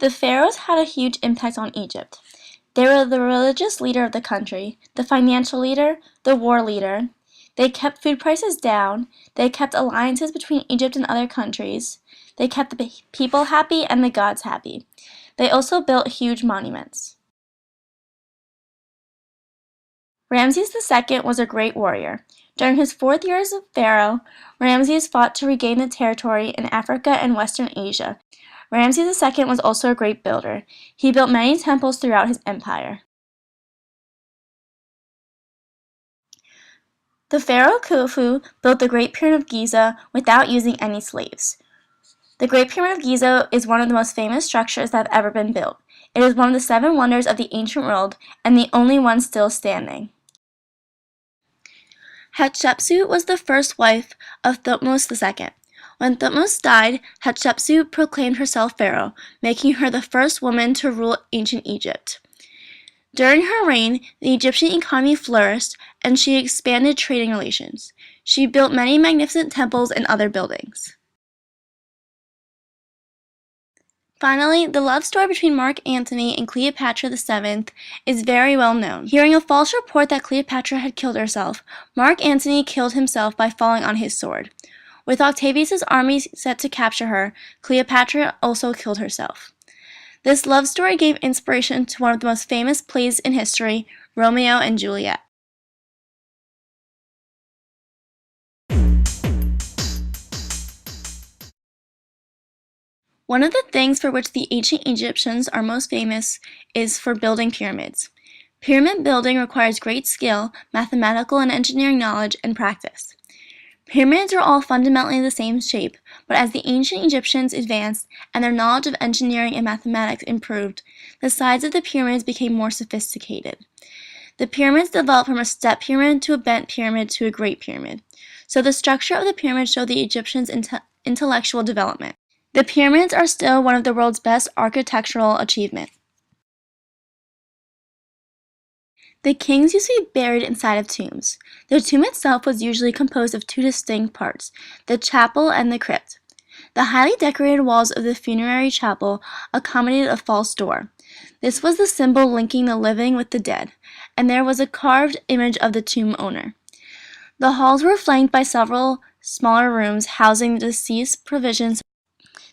The pharaohs had a huge impact on Egypt. They were the religious leader of the country, the financial leader, the war leader. They kept food prices down. They kept alliances between Egypt and other countries. They kept the people happy and the gods happy. They also built huge monuments. Ramses II was a great warrior. During his 4 years as pharaoh, Ramses fought to regain the territory in Africa and Western Asia. Ramses II was also a great builder. He built many temples throughout his empire. The pharaoh Khufu built the Great Pyramid of Giza without using any slaves. The Great Pyramid of Giza is one of the most famous structures that have ever been built. It is one of the 7 wonders of the ancient world and the only one still standing. Hatshepsut was the first wife of Thutmose II. When Thutmose died, Hatshepsut proclaimed herself pharaoh, making her the first woman to rule ancient Egypt. During her reign, the Egyptian economy flourished and she expanded trading relations. She built many magnificent temples and other buildings. Finally, the love story between Mark Antony and Cleopatra VII is very well known. Hearing a false report that Cleopatra had killed herself, Mark Antony killed himself by falling on his sword. With Octavius' army set to capture her, Cleopatra also killed herself. This love story gave inspiration to one of the most famous plays in history, Romeo and Juliet. One of the things for which the ancient Egyptians are most famous is for building pyramids. Pyramid building requires great skill, mathematical and engineering knowledge, and practice. Pyramids are all fundamentally the same shape, but as the ancient Egyptians advanced and their knowledge of engineering and mathematics improved, the sides of the pyramids became more sophisticated. The pyramids developed from a step pyramid to a bent pyramid to a great pyramid. So the structure of the pyramid showed the Egyptians' intellectual development. The pyramids are still one of the world's best architectural achievements. The kings used to be buried inside of tombs. The tomb itself was usually composed of 2 distinct parts, the chapel and the crypt. The highly decorated walls of the funerary chapel accommodated a false door. This was the symbol linking the living with the dead, and there was a carved image of the tomb owner. The halls were flanked by several smaller rooms housing the deceased's provisions.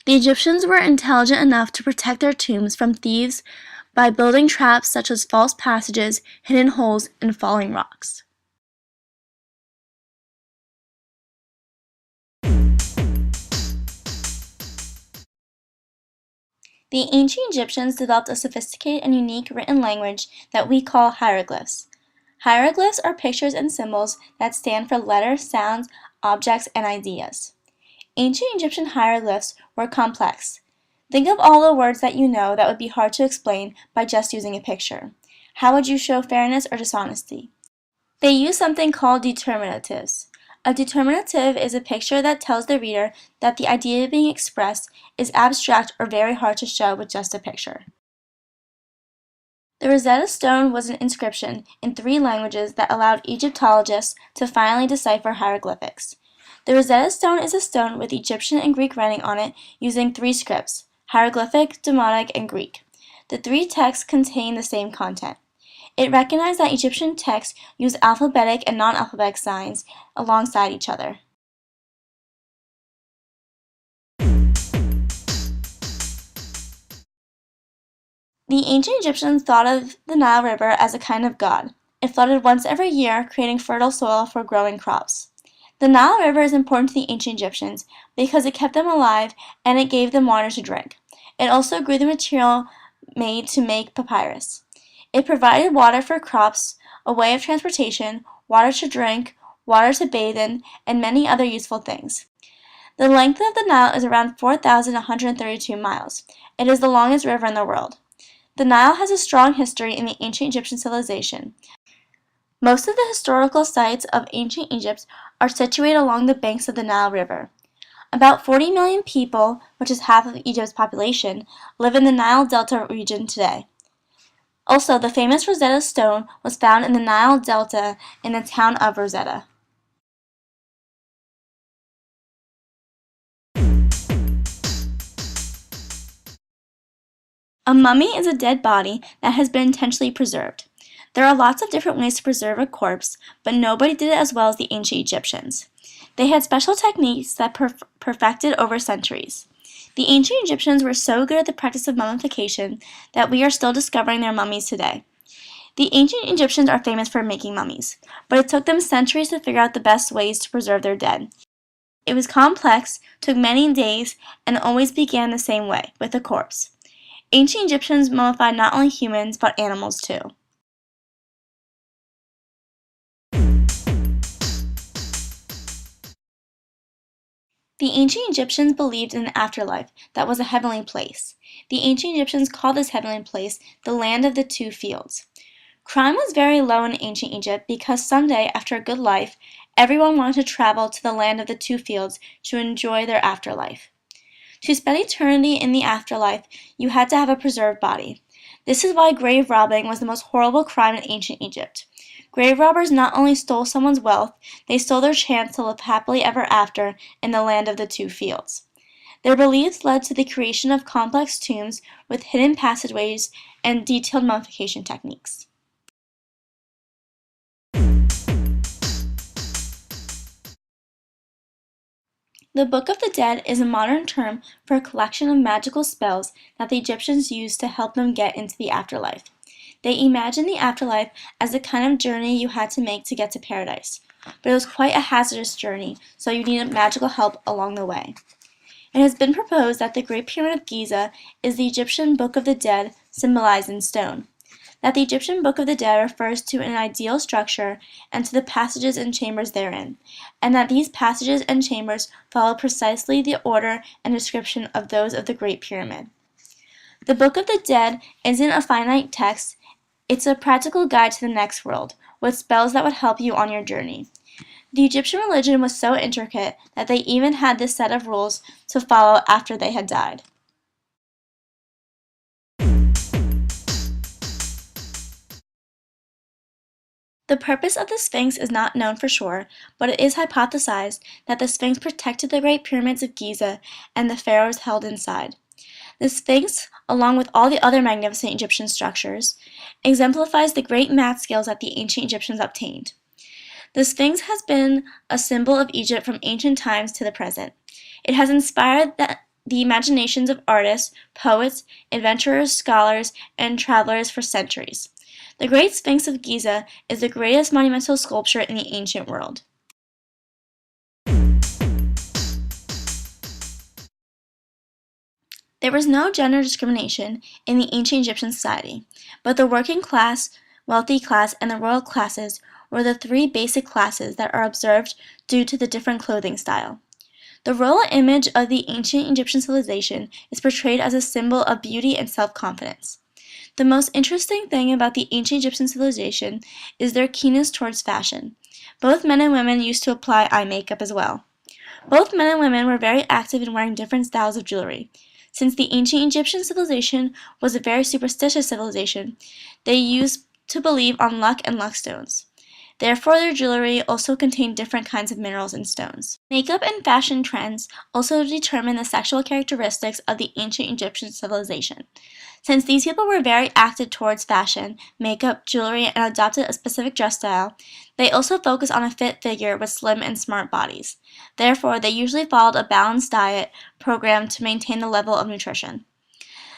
The Egyptians were intelligent enough to protect their tombs from thieves by building traps such as false passages, hidden holes, and falling rocks. The ancient Egyptians developed a sophisticated and unique written language that we call hieroglyphs. Hieroglyphs are pictures and symbols that stand for letters, sounds, objects, and ideas. Ancient Egyptian hieroglyphs were complex. Think of all the words that you know that would be hard to explain by just using a picture. How would you show fairness or dishonesty? They use something called determinatives. A determinative is a picture that tells the reader that the idea being expressed is abstract or very hard to show with just a picture. The Rosetta Stone was an inscription in 3 languages that allowed Egyptologists to finally decipher hieroglyphics. The Rosetta Stone is a stone with Egyptian and Greek writing on it using 3 scripts: hieroglyphic, Demotic, and Greek. The 3 texts contain the same content. It recognized that Egyptian texts use alphabetic and non-alphabetic signs alongside each other. The ancient Egyptians thought of the Nile River as a kind of god. It flooded once every year, creating fertile soil for growing crops. The Nile River is important to the ancient Egyptians because it kept them alive and it gave them water to drink. It also grew the material made to make papyrus. It provided water for crops, a way of transportation, water to drink, water to bathe in, and many other useful things. The length of the Nile is around 4,132 miles. It is the longest river in the world. The Nile has a strong history in the ancient Egyptian civilization. Most of the historical sites of ancient Egypt are situated along the banks of the Nile River. About 40 million people, which is half of Egypt's population, live in the Nile Delta region today. Also, the famous Rosetta Stone was found in the Nile Delta in the town of Rosetta. A mummy is a dead body that has been intentionally preserved. There are lots of different ways to preserve a corpse, but nobody did it as well as the ancient Egyptians. They had special techniques that perfected over centuries. The ancient Egyptians were so good at the practice of mummification that we are still discovering their mummies today. The ancient Egyptians are famous for making mummies, but it took them centuries to figure out the best ways to preserve their dead. It was complex, took many days, and always began the same way, with a corpse. Ancient Egyptians mummified not only humans, but animals too. The ancient Egyptians believed in an afterlife that was a heavenly place. The ancient Egyptians called this heavenly place the land of the two fields. Crime was very low in ancient Egypt because someday, after a good life, everyone wanted to travel to the land of the two fields to enjoy their afterlife. To spend eternity in the afterlife, you had to have a preserved body. This is why grave robbing was the most horrible crime in ancient Egypt. Grave robbers not only stole someone's wealth, they stole their chance to live happily ever after in the land of the two fields. Their beliefs led to the creation of complex tombs with hidden passageways and detailed mummification techniques. The Book of the Dead is a modern term for a collection of magical spells that the Egyptians used to help them get into the afterlife. They imagined the afterlife as the kind of journey you had to make to get to paradise, but it was quite a hazardous journey, so you needed magical help along the way. It has been proposed that the Great Pyramid of Giza is the Egyptian Book of the Dead symbolized in stone, that the Egyptian Book of the Dead refers to an ideal structure and to the passages and chambers therein, and that these passages and chambers follow precisely the order and description of those of the Great Pyramid. The Book of the Dead isn't a finite text. It's a practical guide to the next world, with spells that would help you on your journey. The Egyptian religion was so intricate that they even had this set of rules to follow after they had died. The purpose of the Sphinx is not known for sure, but it is hypothesized that the Sphinx protected the Great Pyramids of Giza and the pharaohs held inside. The Sphinx, along with all the other magnificent Egyptian structures, exemplifies the great math skills that the ancient Egyptians obtained. The Sphinx has been a symbol of Egypt from ancient times to the present. It has inspired the imaginations of artists, poets, adventurers, scholars, and travelers for centuries. The Great Sphinx of Giza is the greatest monumental sculpture in the ancient world. There was no gender discrimination in the ancient Egyptian society, but the working class, wealthy class, and the royal classes were the three basic classes that are observed due to the different clothing style. The royal image of the ancient Egyptian civilization is portrayed as a symbol of beauty and self-confidence. The most interesting thing about the ancient Egyptian civilization is their keenness towards fashion. Both men and women used to apply eye makeup as well. Both men and women were very active in wearing different styles of jewelry. Since the ancient Egyptian civilization was a very superstitious civilization, they used to believe on luck and luck stones. Therefore, their jewelry also contained different kinds of minerals and stones. Makeup and fashion trends also determine the sexual characteristics of the ancient Egyptian civilization. Since these people were very active towards fashion, makeup, jewelry, and adopted a specific dress style, they also focused on a fit figure with slim and smart bodies. Therefore, they usually followed a balanced diet program to maintain the level of nutrition.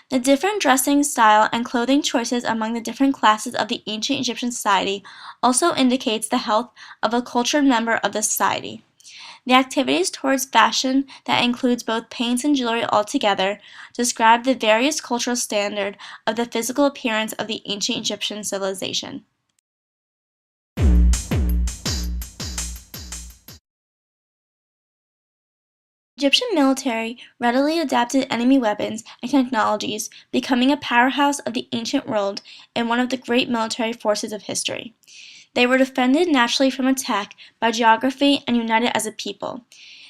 The different dressing style and clothing choices among the different classes of the ancient Egyptian society also indicates the health of a cultured member of the society. The activities towards fashion that includes both paints and jewelry altogether describe the various cultural standard of the physical appearance of the ancient Egyptian civilization. The Egyptian military readily adapted enemy weapons and technologies, becoming a powerhouse of the ancient world and one of the great military forces of history. They were defended naturally from attack by geography and united as a people.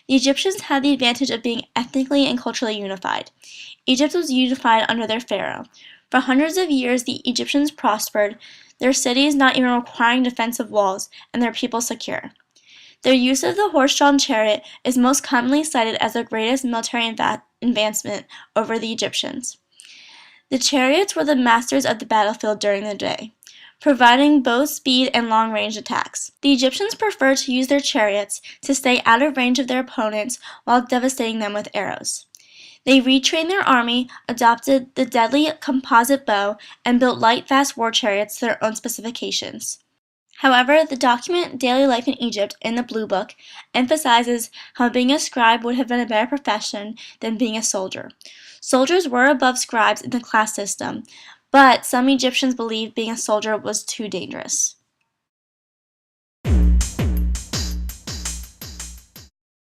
The Egyptians had the advantage of being ethnically and culturally unified. Egypt was unified under their pharaoh. For hundreds of years, the Egyptians prospered, their cities not even requiring defensive walls, and their people secure. Their use of the horse-drawn chariot is most commonly cited as their greatest military advancement over the Egyptians. The chariots were the masters of the battlefield during the day, providing both speed and long-range attacks. The Egyptians preferred to use their chariots to stay out of range of their opponents while devastating them with arrows. They retrained their army, adopted the deadly composite bow, and built light, fast war chariots to their own specifications. However, the document Daily Life in Egypt in the Blue Book emphasizes how being a scribe would have been a better profession than being a soldier. Soldiers were above scribes in the class system, but some Egyptians believed being a soldier was too dangerous.